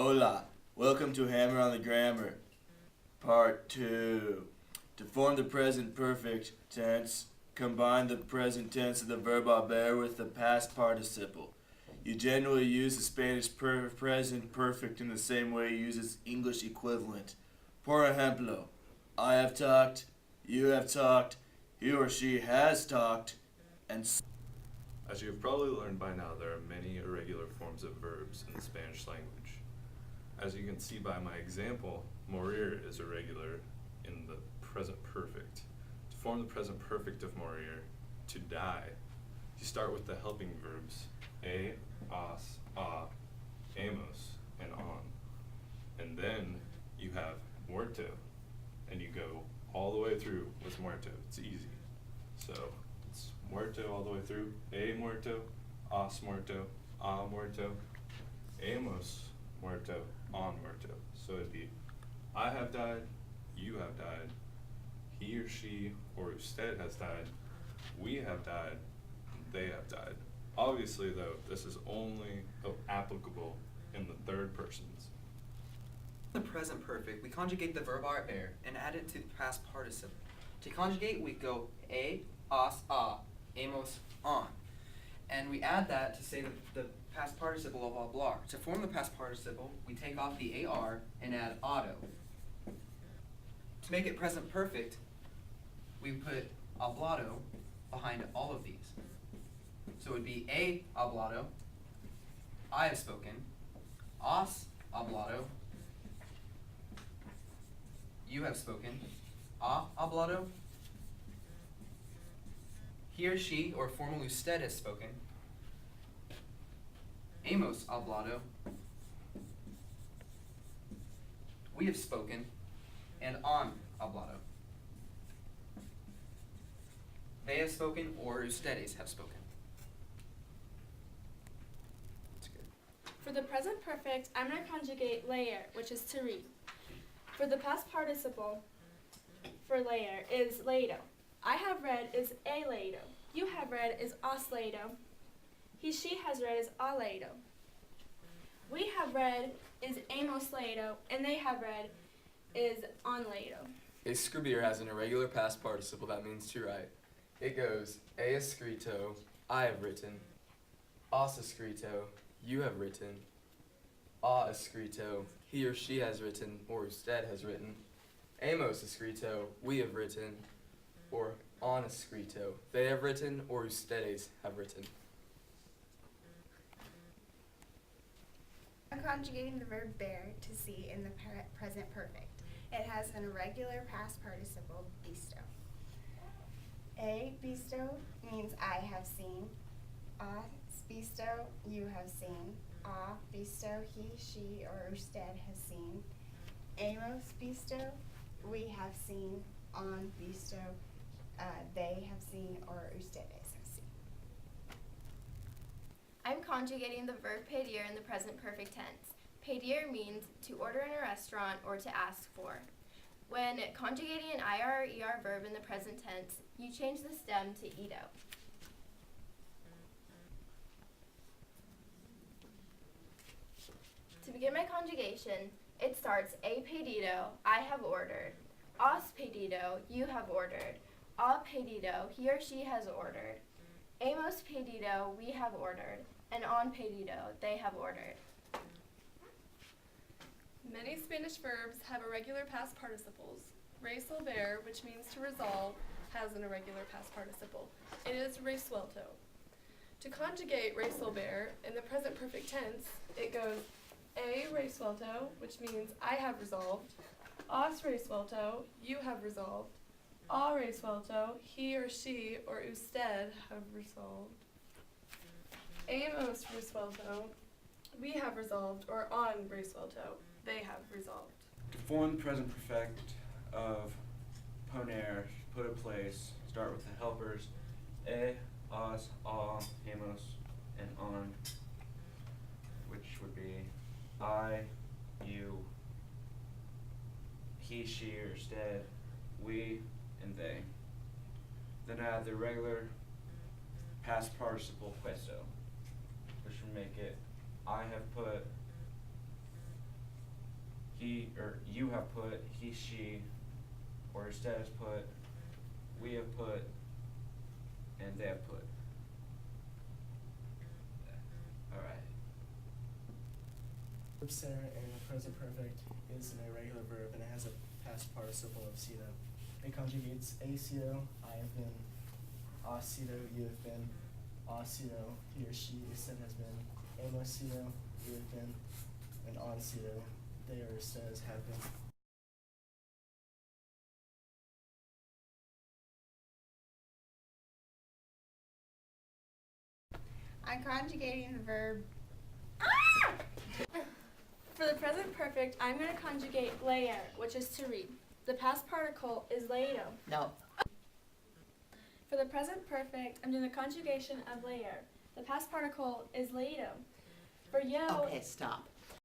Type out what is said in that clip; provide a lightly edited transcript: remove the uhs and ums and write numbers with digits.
Hola, welcome to Hammer on the Grammar, Part 2. To form the present perfect tense, combine the present tense of the verb haber with the past participle. You generally use the Spanish present perfect in the same way you use its English equivalent. Por ejemplo, I have talked, you have talked, he or she has talked, and so. As you have probably learned by now, there are many irregular forms of verbs in the Spanish language. As you can see by my example, morir is irregular in the present perfect. To form the present perfect of morir, to die, you start with the helping verbs a, as, amos, and on. And then you have muerto, and you go all the way through with muerto. It's easy. So it's muerto all the way through, a muerto, as muerto, a muerto, amos muerto, on muerto. So it'd be I have died, you have died, he or she or usted has died, we have died, they have died. Obviously though, this is only applicable in the third persons. In the present perfect, we conjugate the verb haber and add it to the past participle. To conjugate, we go a, as, amos, on. And we add that to say the past participle of hablar. To form the past participle, we take off the AR and add auto. To make it present perfect, we put hablado behind all of these. So it would be a hablado, I have spoken, as hablado, you have spoken, a hablado, he or she, or formal usted, has spoken, hemos hablado, we have spoken, and han hablado. They have spoken, or ustedes have spoken. That's good. For the present perfect, I'm going to conjugate leer, which is to read. For the past participle for leer is leído. I have read is he leído. You have read is has leído. He, she has read is ha leído. We have read is hemos leído, and they have read is han leído. Escribir has an irregular past participle that means to write. It goes, he escrito, I have written, has escrito, you have written, ha escrito, he or she has written, or usted has written, hemos escrito, we have written, or han escrito, they have written, or ustedes have written. I'm conjugating the verb bear to see in the present perfect. It has an irregular past participle, visto. A visto means I have seen. Visto, you have seen. Visto, he, she, or usted has seen. Hemos visto, we have seen. Visto, they have seen, or ustedes have seen. I'm conjugating the verb pedir in the present perfect tense. Pedir means to order in a restaurant or to ask for. When conjugating an IR or ER verb in the present tense, you change the stem to ido. To begin my conjugation, it starts a pedido, I have ordered, has pedido, you have ordered, a pedido, he or she has ordered, hemos pedido, we have ordered, and han pedido, they have ordered. Many Spanish verbs have irregular past participles. Resolver, which means to resolve, has an irregular past participle. It is resuelto. To conjugate resolver in the present perfect tense, it goes a resuelto, which means I have resolved, has resuelto, you have resolved, a resuelto, he or she or usted have resolved, hemos resuelto, we have resolved, or han resuelto, they have resolved. To form the present perfect of poner, put a place, start with the helpers e, as, hemos, and on, which would be I, you, he, she, or stead, we, and they. Then add the regular past participle puesto, which would make it I have put, he or you have put, he, she, or instead has put, we have put, and they have put. Alright. Verb ser in the present perfect is an irregular verb and it has a past participle of sido. It conjugates a sido, I have been, a sido, you have been, a sido, he or she instead has been, amos sido, you have been, and on sido, they or says have been. I'm conjugating the verb For the present perfect, I'm going to conjugate leer, which is to read. The past particle is leído. No. For the present perfect, I'm doing the conjugation of leer. The past particle is leído. For yo, Okay, stop.